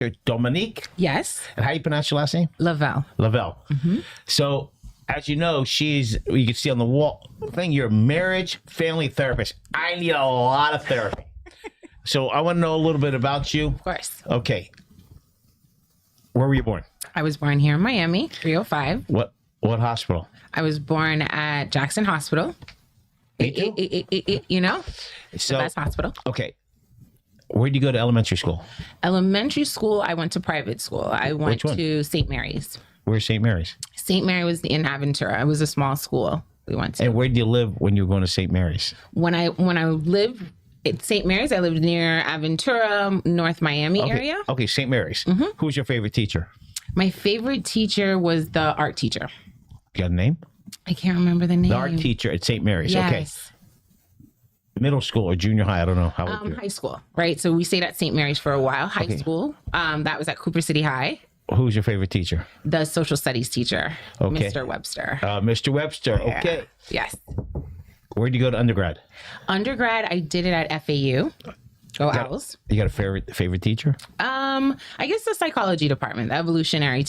Dr. Dominique. Yes. And how do you pronounce your last name? Leveille. Leveille. So, as you know, you can see on the wall thing, you're a marriage family therapist. I need a lot of therapy. So I want to know a little bit about you. Of course. Okay. Where were you born? I was born here in Miami, 305. What hospital? I was born at Jackson Hospital. You know, So, the best hospital. okay. Where did you go to elementary school? Elementary school, I went to private school. I went Which one? to St. Mary's. Where's St. Mary's? St. Mary was in Aventura. It was a small school we went to. And where did you live when you were going to St. Mary's? When I lived at St. Mary's, I lived near Aventura, North Miami area. Okay, St. Mary's. Who was your favorite teacher? My favorite teacher was the art teacher. You got a name? I can't remember the name. The art teacher at St. Mary's. Yes. Okay. Middle school or junior high? I don't know how old you. High school, right? So we stayed at St. Mary's for a while. High school, that was at Cooper City High. Who was your favorite teacher? The social studies techer, Okay. Mr. Webster. Mr. Webster. Yeah. Okay. Yes. Where'd you go to undergrad? Undergrad, I did it at FAU. Go Owls. You got a favorite teacher? I guess the psychology department, the evolutionary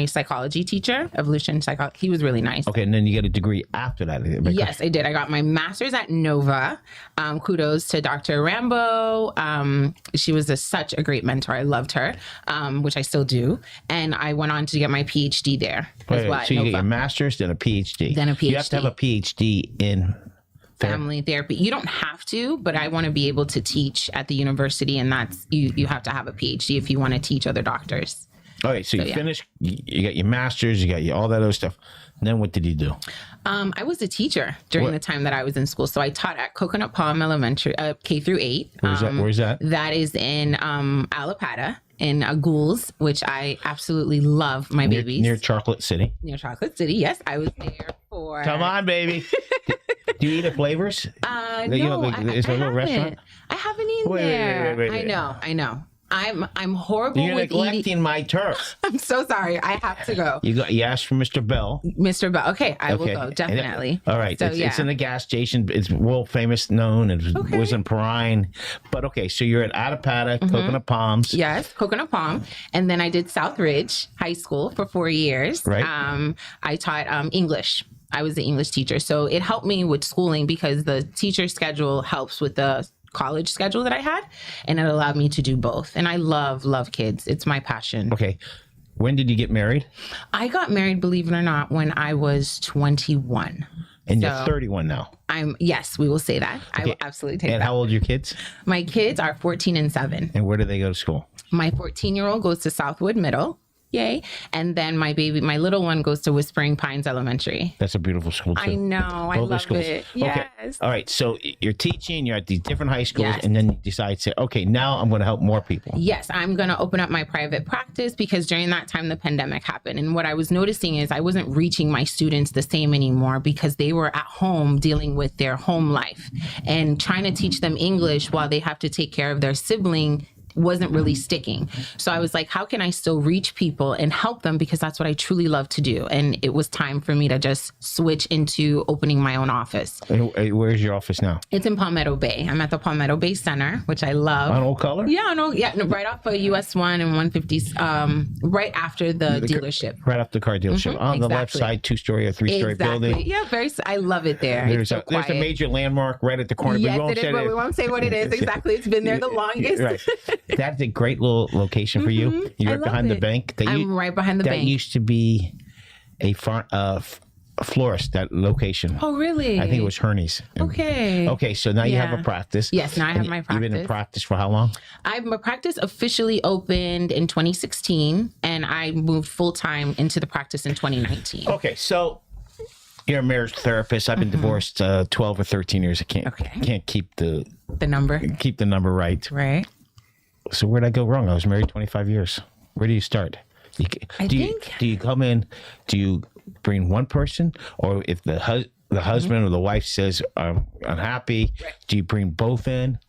psychology teacher, he was really nice. Okay, and then you get a degree after that. Yes, I did. I got my master's at Nova. Kudos to Dr. Rambo. She was such a great mentor. I loved her, which I still do. And I went on to get my PhD there as well. So you get your master's, then a PhD. Then a PhD. You have to have a PhD in family therapy. You don't have to, but I want to be able to teach at the university, and that's you have to have a PhD if you want to teach other doctors. Okay, so you finished, you got your master's, you got all that other stuff. And then what did you do? I was a teacher during the time that I was in school. So I taught at Coconut Palm Elementary, K through 8. Where's that? That is in Alapata in Ghouls, which I absolutely love my babies. Near Chocolate City. Near Chocolate City, yes. I was there for... Come on, baby. Do you eat at Flavors? No, a little restaurant? I haven't eaten there. Wait. I know. I'm horrible You're with neglecting my turf. I'm so sorry. I have to go. You asked for Mr. Bell. Mr. Bell. Okay, I will go, definitely. All right. So, it's in the gas station. It's world famous known. It was in Perrine. But okay, so you're at Attapata, Coconut Palms. Yes, Coconut Palm. And then I did Southridge High School for 4 years. Right. I taught English. I was the English teacher. So it helped me with schooling because the teacher schedule helps with the college schedule that I had, and it allowed me to do both. And I love kids. It's my passion. Okay. When did you get married? I got married, believe it or not, when I was 21. And you're 31 now. Yes, we will say that. Okay. I will absolutely take that. And how old are your kids? My kids are 14 and 7. And where do they go to school? My 14-year-old goes to Southwood Middle. Yay. And then my little one goes to Whispering Pines Elementary. That's a beautiful school, too. I know. I love it. Yes. Okay. All right. So you're teaching, you're at these different high schools, Yes. and then you decide to say, okay, now I'm going to help more people. Yes, I'm going to open up my private practice because during that time, the pandemic happened. And what I was noticing is I wasn't reaching my students the same anymore because they were at home dealing with their home life and trying to teach them English while they have to take care of their sibling wasn't really sticking. So I was like, how can I still reach people and help them? Because that's what I truly love to do. And it was time for me to just switch into opening my own office. And where's your office now? It's in Palmetto Bay. I'm at the Palmetto Bay Center, which I love. On Old Color? Yeah, no, right off of US 1 and 150, right after the dealership. Right off the car dealership. On the left side, 2-story or 3-story building. Yeah, I love it there. There's a major landmark right at the corner. Yes, it is, but we won't say what it is. Exactly. It's been there the longest. Right. That's a great little location for you. You're right behind the bank. I'm right behind the bank. That used to be a florist, that location. Oh, really? I think it was Herney's. Okay. Okay, so now you have a practice. Yes, now I have my practice. You've been in practice for how long? My practice officially opened in 2016, and I moved full-time into the practice in 2019. Okay, so you're a marriage therapist. I've been divorced 12 or 13 years. I can't keep the number. Keep the number right. Right. So where'd I go wrong? I was married 25 years. Where do you start? Do you come in, do you bring one person? Or if the husband or the wife says, I'm unhappy, do you bring both in?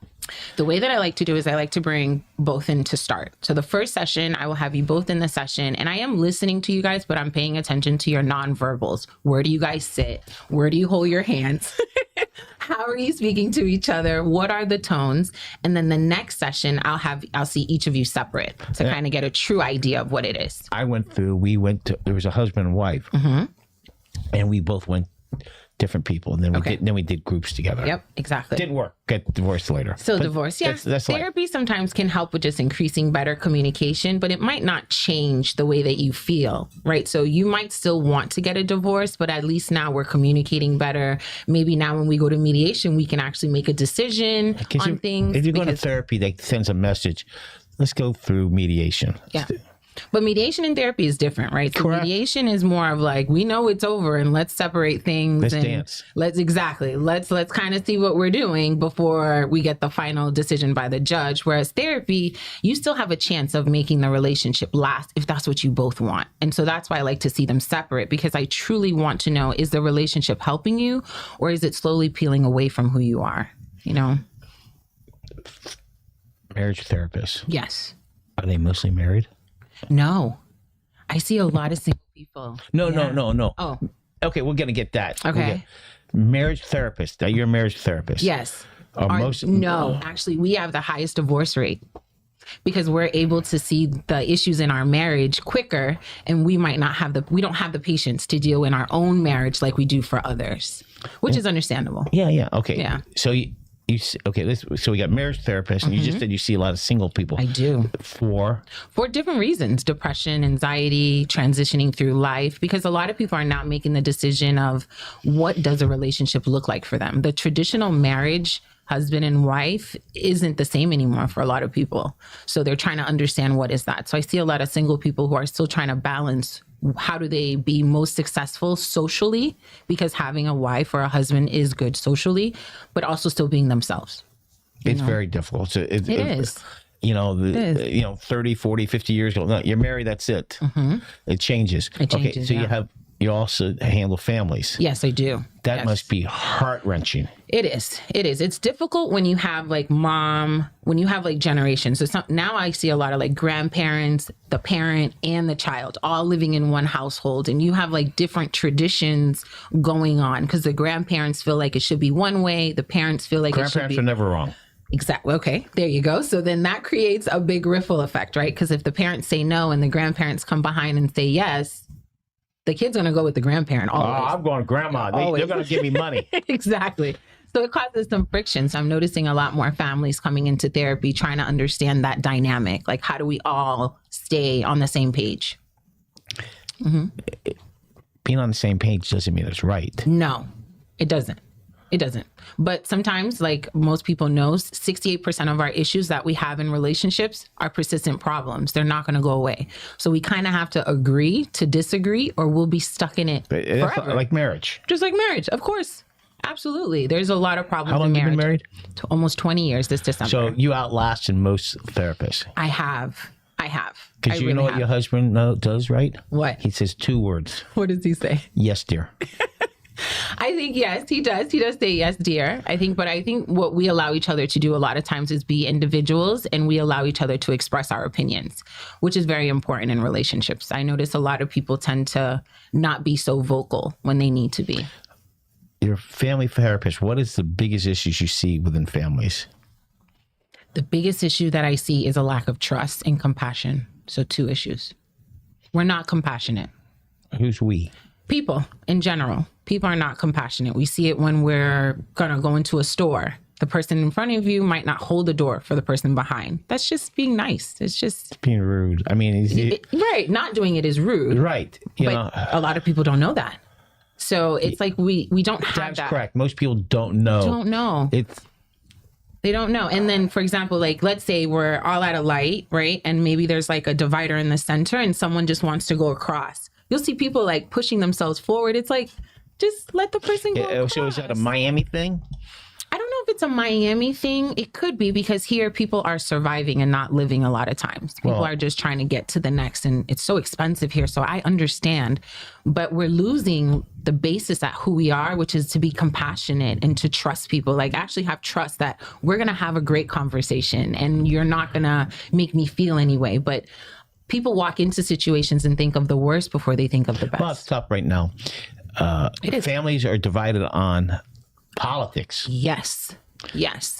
The way that I like to do is I like to bring both in to start. So the first session, I will have you both in the session, and I am listening to you guys, but I'm paying attention to your nonverbals. Where do you guys sit? Where do you hold your hands? How are you speaking to each other? What are the tones? And then the next session, I'll see each of you separate to kind of get a true idea of what it is. There was a husband and wife, and we both went different people, and then we did groups together. Yep, exactly. Didn't work. Get divorced later. So divorce, yeah. That's therapy life. Sometimes can help with just increasing better communication, but it might not change the way that you feel, right? So you might still want to get a divorce, but at least now we're communicating better. Maybe now when we go to mediation, we can actually make a decision on things. If you go to therapy, that sends a message. Let's go through mediation. Yeah. But mediation and therapy is different, right? So correct. Mediation is more of like, we know it's over and let's separate things. Let's dance. Let's kind of see what we're doing before we get the final decision by the judge. Whereas therapy, you still have a chance of making the relationship last if that's what you both want. And so that's why I like to see them separate, because I truly want to know, is the relationship helping you or is it slowly peeling away from who you are? You know? Marriage therapists. Yes. Are they mostly married? No, I see a lot of single people. No. Oh, okay. We're gonna get that. Okay. Marriage therapist. You're a marriage therapist. Yes. No, actually, we have the highest divorce rate because we're able to see the issues in our marriage quicker, and we don't have the patience to deal in our own marriage like we do for others, which is understandable. Yeah. Okay. Yeah. So so we got marriage therapists, and you just said you see a lot of single people. I do. For different reasons: depression, anxiety, transitioning through life. Because a lot of people are now making the decision of what does a relationship look like for them. The traditional marriage, husband and wife, isn't the same anymore for a lot of people. So they're trying to understand what is that. So I see a lot of single people who are still trying to balance. How do they be most successful socially? Because having a wife or a husband is good socially, but also still being themselves. It's very difficult. So it is. 30, 40, 50 years ago, no, you're married, that's it. Mm-hmm. It changes. Okay, so you also handle families. Yes, I do. That must be heart-wrenching. It is. It's difficult when you have generations. So now I see a lot of like grandparents, the parent and the child all living in one household. And you have like different traditions going on because the grandparents feel like it should be one way. The parents feel like it should be. Grandparents are never wrong. Exactly. Okay. There you go. So then that creates a big ripple effect, right? Because if the parents say no and the grandparents come behind and say yes, the kid's going to go with the grandparent always. Oh, I'm going grandma. They're going to give me money. Exactly. So it causes some friction. So I'm noticing a lot more families coming into therapy trying to understand that dynamic. Like, how do we all stay on the same page? Mm-hmm. Being on the same page doesn't mean it's right. No, it doesn't. It doesn't. But sometimes, like most people know, 68% of our issues that we have in relationships are persistent problems. They're not going to go away. So we kind of have to agree to disagree or we'll be stuck in it forever. Like marriage. Just like marriage, of course. Absolutely. There's a lot of problems in marriage. How long have you been married? Almost 20 years this December. So you outlasted most therapists. I have. Because you know what your husband does, right? What? He says 2 words. What does he say? Yes, dear. I think, yes, he does. He does say yes, dear. I think what we allow each other to do a lot of times is be individuals, and we allow each other to express our opinions, which is very important in relationships. I notice a lot of people tend to not be so vocal when they need to be. Your family therapist, what is the biggest issues you see within families? The biggest issue that I see is a lack of trust and compassion. So 2 issues. We're not compassionate. Who's we? People in general. People are not compassionate. We see it when we're going to go into a store. The person in front of you might not hold the door for the person behind. That's just being nice. It's just being rude. I mean, right. Not doing it is rude. Right. But a lot of people don't know that. So it's like we don't have that. That's correct. Most people don't know. They don't know. And then, for example, like, let's say we're all at a light, right? And maybe there's like a divider in the center and someone just wants to go across. You'll see people like pushing themselves forward. It's like, just let the person go across. So is that a Miami thing? I don't know if it's a Miami thing. It could be, because here people are surviving and not living a lot of times. People are just trying to get to the next, and it's so expensive here. So I understand, but we're losing the basis at who we are, which is to be compassionate and to trust people, like actually have trust that we're going to have a great conversation and you're not going to make me feel anyway. But people walk into situations and think of the worst before they think of the best. Well, it's tough right now. Families are divided on Politics. Yes.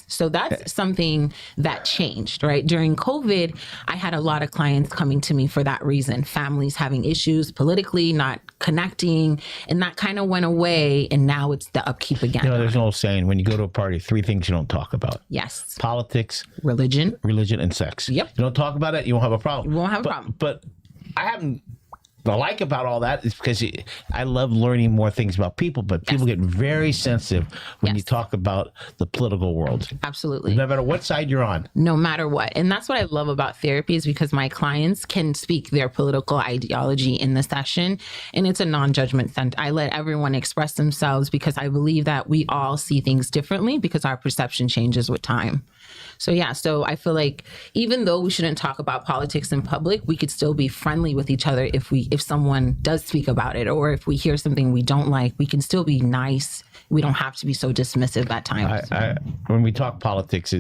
So that's something that changed, right? During COVID, I had a lot of clients coming to me for that reason. Families having issues politically, not connecting, and that kind of went away. And now it's the upkeep again. There's an old saying, when you go to a party, 3 things you don't talk about. Yes. Politics, religion, and sex. Yep. You don't talk about it, you won't have a problem. You won't have a problem. But I haven't... What I like about all that is because I love learning more things about people, but people get very sensitive when you talk about the political world. Absolutely. No matter what side you're on. No matter what. And that's what I love about therapy, is because my clients can speak their political ideology in the session, and it's a non-judgment sense. I let everyone express themselves because I believe that we all see things differently because our perception changes with time. So I feel like even though we shouldn't talk about politics in public, we could still be friendly with each other if someone does speak about it, or if we hear something we don't like, we can still be nice. We don't have to be so dismissive at times. When we talk politics,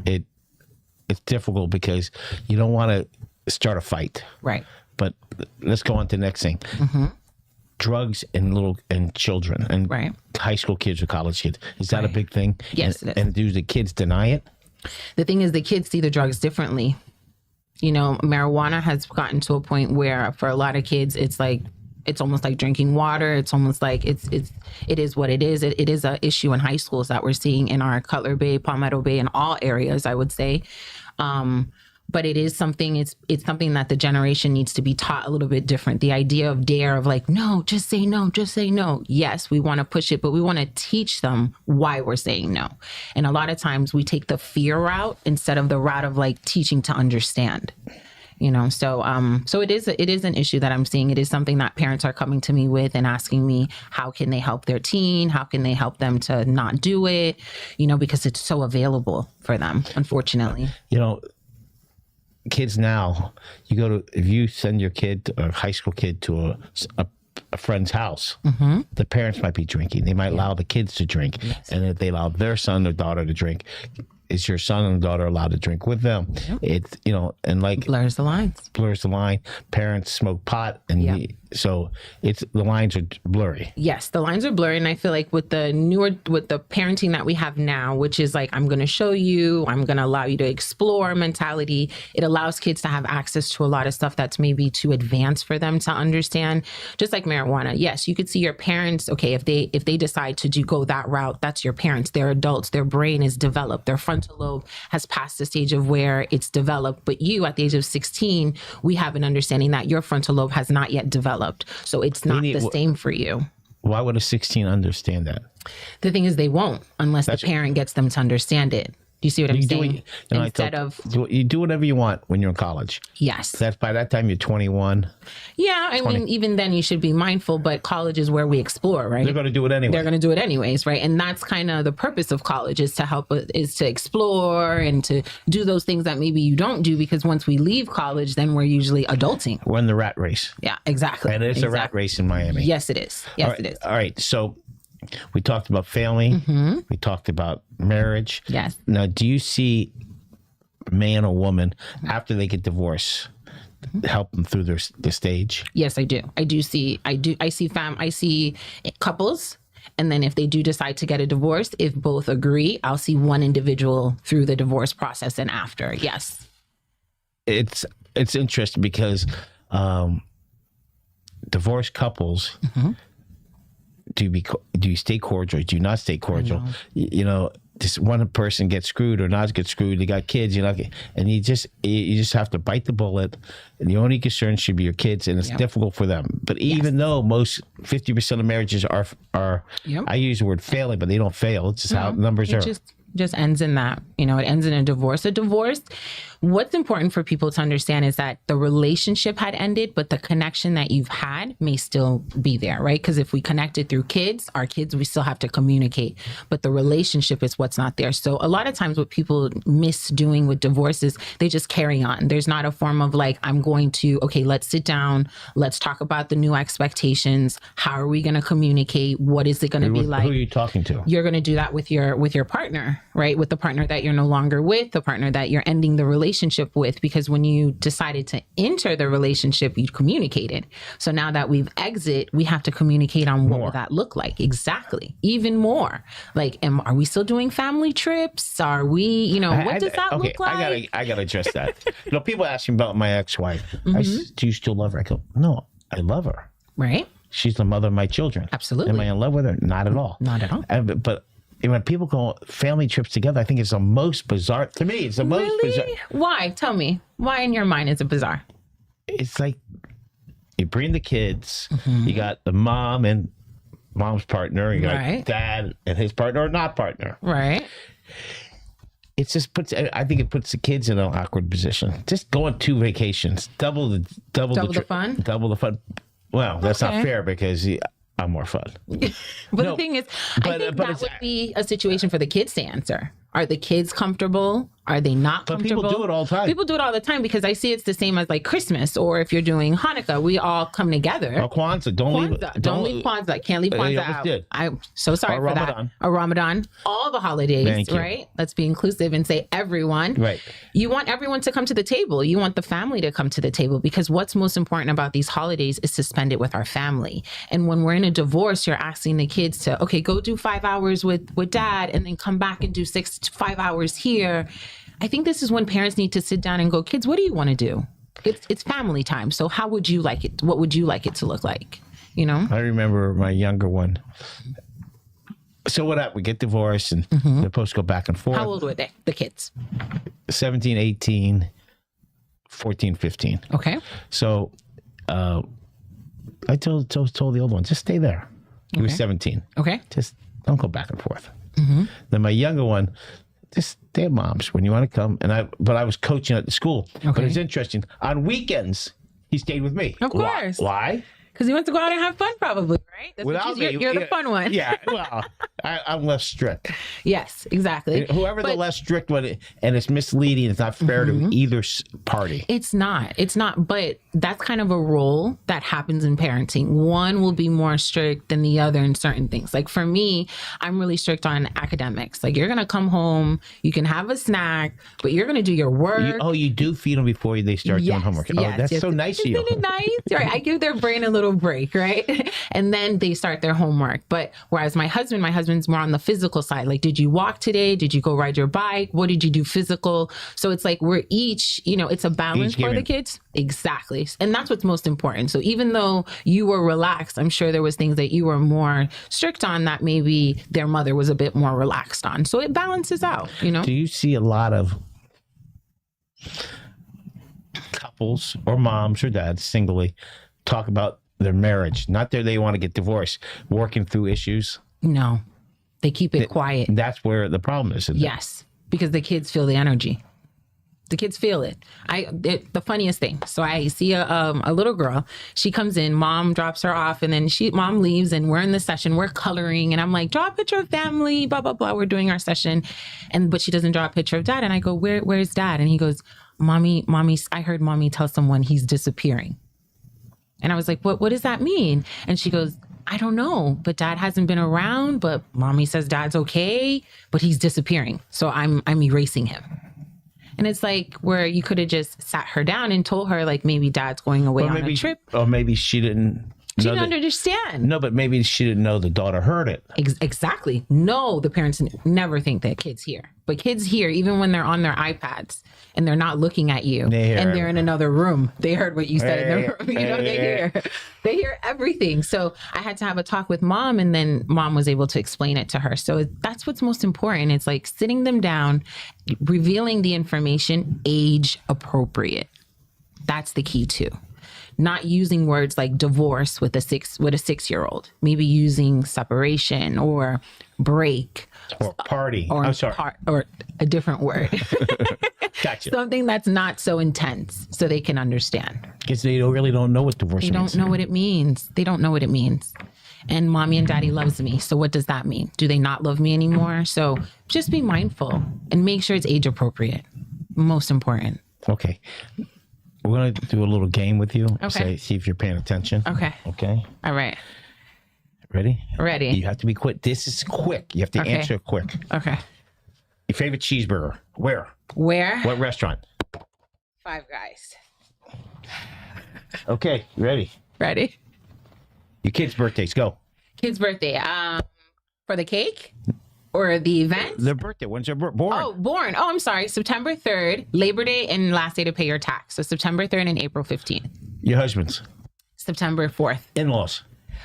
it's difficult because you don't want to start a fight. Right. But let's go on to the next thing. Mm-hmm. Drugs and children and high school kids or college kids. Is that a big thing? Yes, it is. And do the kids deny it? The thing is, the kids see the drugs differently. Marijuana has gotten to a point where for a lot of kids, it's almost like drinking water. It's almost like it is what it is. It is an issue in high schools that we're seeing in our Cutler Bay, Palmetto Bay, in all areas, I would say. But it is something, it's something that the generation needs to be taught a little bit different. The idea of DARE, of like, no, just say no, just say no. Yes, we want to push it, but we want to teach them why we're saying no. And a lot of times we take the fear route instead of the route of like teaching to understand. So it is an issue that I'm seeing. It is something that parents are coming to me with and asking me, how can they help their teen? How can they help them to not do it? Because it's so available for them, unfortunately. Kids now, if you send your kid or high school kid to a friend's house, mm-hmm. the parents might be drinking. They might allow the kids to drink. Yes. And if they allow their son or daughter to drink, is your son and daughter allowed to drink with them? Yep. It's, and like... Blurs the lines. Blurs the line. Parents smoke pot. And so the lines are blurry. Yes, the lines are blurry. And I feel like with the parenting that we have now, which is like, I'm going to show you, I'm going to allow you to explore mentality. It allows kids to have access to a lot of stuff that's maybe too advanced for them to understand. Just like marijuana. Yes, you could see your parents. Okay, if they decide to go that route, that's your parents. They're adults. Their brain is developed. Their frontal lobe has passed the stage of where it's developed. But you, at the age of 16, we have an understanding that your frontal lobe has not yet developed. So it's not the same for you. Why would a 16 understand that? The thing is, they won't unless the parent gets them to understand it. Do you see what I'm saying? You do whatever you want when you're in college. Yes. By that time, you're 21. Yeah, I mean, even then you should be mindful, but college is where we explore, right? They're going to do it anyway. They're going to do it anyways, right? And that's kind of the purpose of college, is to explore and to do those things that maybe you don't do, because once we leave college, then we're usually adulting. We're in the rat race. Yeah, exactly. And it's a rat race in Miami. Yes, it is. Yes, it is. All right, so... We talked about family. Mm-hmm. We talked about marriage. Yes. Now, do you see man or woman, after they get divorced, help them through the stage? Yes, I do. I see couples. And then if they do decide to get a divorce, if both agree, I'll see one individual through the divorce process and after. Yes. It's interesting because divorced couples... Mm-hmm. Do you stay cordial? Do you not stay cordial? This one person gets screwed or not get screwed. They got kids, and you just have to bite the bullet. And the only concern should be your kids, and it's difficult for them. But even though most 50% of marriages are I use the word failing, but they don't fail. It's just how numbers are. Just ends in that, it ends in a divorce. A divorce, what's important for people to understand is that the relationship had ended, but the connection that you've had may still be there, right? Because if we connected through our kids, we still have to communicate, but the relationship is what's not there. So a lot of times what people miss doing with divorces, they just carry on. There's not a form of like, let's sit down, let's talk about the new expectations. How are we going to communicate? What is it going to be like? Who are you talking to? You're going to do that with your partner, right? With the partner that you're no longer with, the partner that you're ending the relationship relationship with, because when you decided to enter the relationship, you communicated. So now that we've exit, we have to communicate on what will that look like. Exactly. Even more. Like, are we still doing family trips? Are we, you know, what does that look like? I gotta address that. You know, people ask me about my ex-wife. Do you still love her? I go, no, I love her. Right. She's the mother of my children. Absolutely. Am I in love with her? Not at all. Not at all. But when people go family trips together, I think it's the most bizarre. To me, it's the most bizarre. Why? Tell me. Why in your mind is it bizarre? It's like you bring the kids. You got the mom and mom's partner. You got dad and his partner or not partner. Right. It just I think it puts the kids in an awkward position. Just go on 2 vacations. Double the fun? Double the fun. Well, that's not fair because I'm more fun. But the thing is, I think that would be a situation for the kids to answer. Are the kids comfortable? Are they not comfortable? But people do it all the time. People do it all the time because I see it's the same as like Christmas, or if you're doing Hanukkah, we all come together. Or Kwanzaa. Don't leave Kwanzaa. Can't leave Kwanzaa out. Did. I'm so sorry for Ramadan. that. Or Ramadan. All the holidays, right? Let's be inclusive and say everyone. Right. You want everyone to come to the table. You want the family to come to the table, because what's most important about these holidays is to spend it with our family. And when we're in a divorce, you're asking the kids to, okay, go do 5 hours with dad and then come back and do 6 to 5 hours here. I think this is when parents need to sit down and go, kids, what do you want to do? It's family time. So how would you like it? What would you like it to look like? You know? I remember my younger one. So what happened? We get divorced and they're supposed to go back and forth. How old were they, the kids? 17, 18, 14, 15. Okay. So I told the old one, just stay there. He was 17. Okay. Just don't go back and forth. Then my younger one, just stay at mom's when you want to come. But I was coaching at the school. Okay. But it's interesting. On weekends, he stayed with me. Of course. Why? Because he wants to go out and have fun, probably, right? That's Without me, you're the fun one. Yeah, well, I'm less strict. Yes, exactly. Whoever the less strict one, and it's misleading, it's not fair to either party. It's not. But that's kind of a role that happens in parenting. One will be more strict than the other in certain things. Like for me, I'm really strict on academics. Like you're going to come home, you can have a snack, but you're going to do your work. You do feed them before they start doing homework. That's so nice of you. Isn't it nice? Right. I give their brain a little break, right? And then they start their homework. But whereas my husband's more on the physical side. Like, did you walk today? Did you go ride your bike? What did you do physical? So it's like we're each, it's a balance for the kids. Exactly. And that's what's most important. So even though you were relaxed, I'm sure there was things that you were more strict on that maybe their mother was a bit more relaxed on. So it balances out, Do you see a lot of couples or moms or dads singly talk about their marriage? Not that they want to get divorced, working through issues? No. They keep it quiet. That's where the problem is. Yes. Because the kids feel the energy. The kids feel it. The funniest thing. So I see a little girl. She comes in. Mom drops her off, and then mom leaves, and we're in the session. We're coloring, and I'm like, draw a picture of family. Blah blah blah. We're doing our session, but she doesn't draw a picture of dad. And I go, where's dad? And he goes, mommy. I heard mommy tell someone he's disappearing. And I was like, what does that mean? And she goes, I don't know, but dad hasn't been around. But mommy says dad's okay, but he's disappearing. So I'm erasing him. And it's like where you could have just sat her down and told her like maybe dad's going away on a trip. Or maybe she didn't. She didn't understand. No, but maybe she didn't know the daughter heard it. Exactly. No, the parents never think that kids hear. But kids hear even when they're on their iPads and they're not looking at you and they're in another room. They heard what you said in the room. They hear everything. So I had to have a talk with mom, and then mom was able to explain it to her. So that's what's most important. It's like sitting them down, revealing the information, age appropriate. That's the key too. Not using words like divorce with a 6-year-old. Maybe using separation or break or party. Or or a different word. Gotcha. Something that's not so intense, so they can understand. Because they really don't know what divorce means. They don't know what it means. They don't know what it means. And mommy and daddy loves me. So what does that mean? Do they not love me anymore? So just be mindful and make sure it's age appropriate. Most important. Okay. We're going to do a little game with you. Okay. See if you're paying attention. Okay. Okay. All right. Ready? Ready. You have to be quick. This is quick. You have to answer quick. Okay. Your favorite cheeseburger? Where? Where? What restaurant? Five Guys. Okay, you ready? Ready? Your kids' birthdays, go. Kid's birthday. For the cake or the event? Their birthday. When's their born? Oh, born. Oh, I'm sorry. September 3rd, Labor Day, and last day to pay your tax. So September 3rd and April 15th. Your husband's? September 4th. In-laws?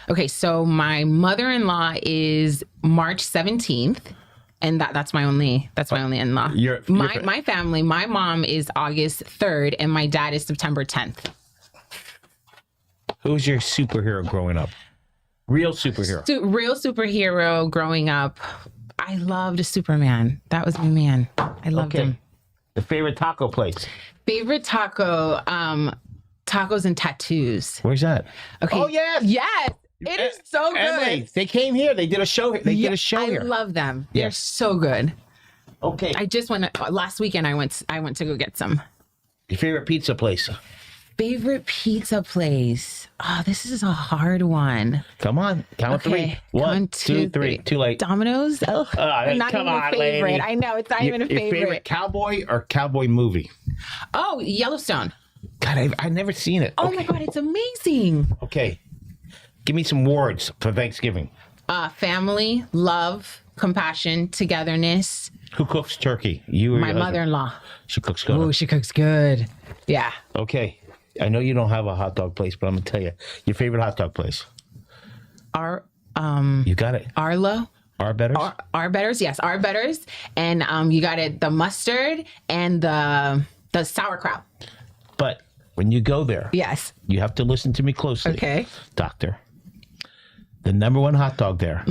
Okay, so my mother-in-law is March 17th. And that's my only in-law. My family, my mom is August 3rd and my dad is September 10th. Who's your superhero growing up? Real superhero. Real superhero growing up. I loved Superman. That was my man. I loved him. The favorite taco place? Favorite taco, tacos and tattoos. Where's that? Okay. Oh, yes. Yes. It is so good. Emily, they came here. They did a show. They did a show here. I love them. They're so good. Okay. I just went last weekend. I went to go get some. Your favorite pizza place? Favorite pizza place? Oh, this is a hard one. Come on, count three. 1, 2, 3. Too late. Domino's. Oh, not come even on, a favorite. lady. I know it's not even a favorite. Your favorite cowboy or cowboy movie? Oh, Yellowstone. God, I've never seen it. Oh my God, it's amazing. Okay. Give me some words for Thanksgiving. Family, love, compassion, togetherness. Who cooks turkey? You or My your husband? mother-in-law. She cooks good. Oh, she cooks good. Yeah. Okay. I know you don't have a hot dog place, but I'm gonna tell you your favorite hot dog place. You got it. Arlo. Arbetters? Arbetters, yes, Arbetters. And you got it, the mustard and the sauerkraut. But when you go there, Yes. you have to listen to me closely. Okay. Doctor. The number one hot dog there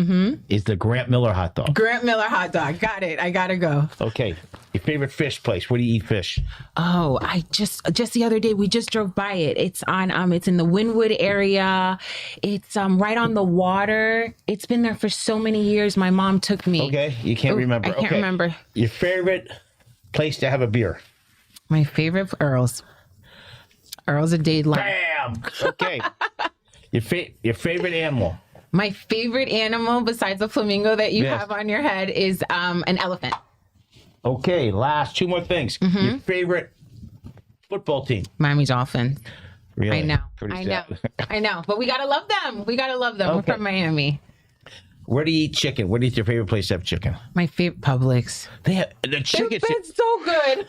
is the Grant Miller hot dog. Grant Miller hot dog. Got it. I gotta go. Okay. Your favorite fish place. Where do you eat fish? Oh, I just the other day we just drove by it. It's on it's in the Wynwood area. It's right on the water. It's been there for so many years. My mom took me. Okay. You can't remember. I can't remember. Your favorite place to have a beer? My favorite Earl's. Earl's a Daylight. Bam. Okay. Your favorite animal? My favorite animal besides the flamingo that you have on your head is an elephant. Okay, last 2 more things. Your favorite football team? Miami Dolphins. Really? I know. Pretty I know. sad. I know. But we gotta love them. We gotta love them. Okay. We're from Miami. Where do you eat chicken? What is your favorite place to have chicken? My favorite Publix. They have the chicken. It's so good.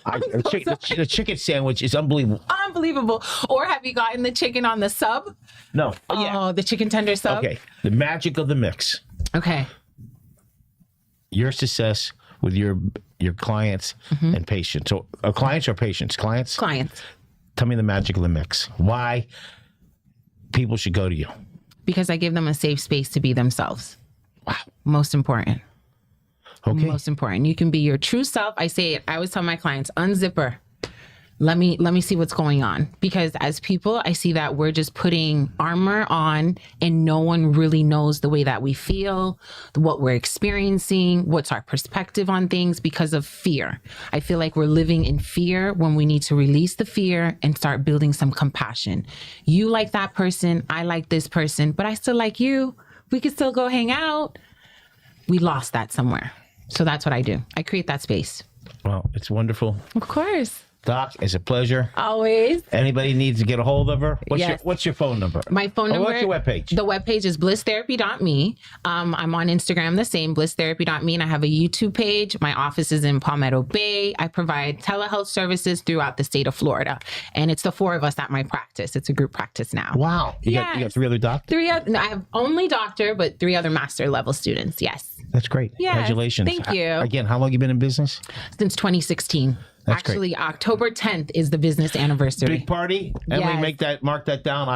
The chicken sandwich is unbelievable. Unbelievable. Or have you gotten the chicken on the sub? No. Oh, the chicken tender sub. Okay. The magic of the mix. Okay. Your success with your clients and patients. So, clients or patients? Clients. Tell me the magic of the mix. Why people should go to you? Because I give them a safe space to be themselves. Wow. Most important. Okay. Most important. You can be your true self. I say it. I always tell my clients, unzipper. Let me see what's going on. Because as people, I see that we're just putting armor on and no one really knows the way that we feel, what we're experiencing, what's our perspective on things because of fear. I feel like we're living in fear when we need to release the fear and start building some compassion. You like that person, I like this person, but I still like you. We could still go hang out. We lost that somewhere. So that's what I do. I create that space. Well, it's wonderful. Of course. Doc, it's a pleasure. Always. Anybody needs to get a hold of her? What's your phone number? My phone number. What's your webpage? The webpage is blisstherapy.me. I'm on Instagram, the same, blisstherapy.me, and I have a YouTube page. My office is in Palmetto Bay. I provide telehealth services throughout the state of Florida. And it's the 4 of us at my practice. It's a group practice now. Wow. You got 3 other doctors? No, I have only doctor, but 3 other master level students. Yes. That's great. Yes, Congratulations. thank you. Again, how long you been in business? Since 2016. That's Actually, great. October 10th is the business anniversary. Big party. Emily, Yes. mark that down.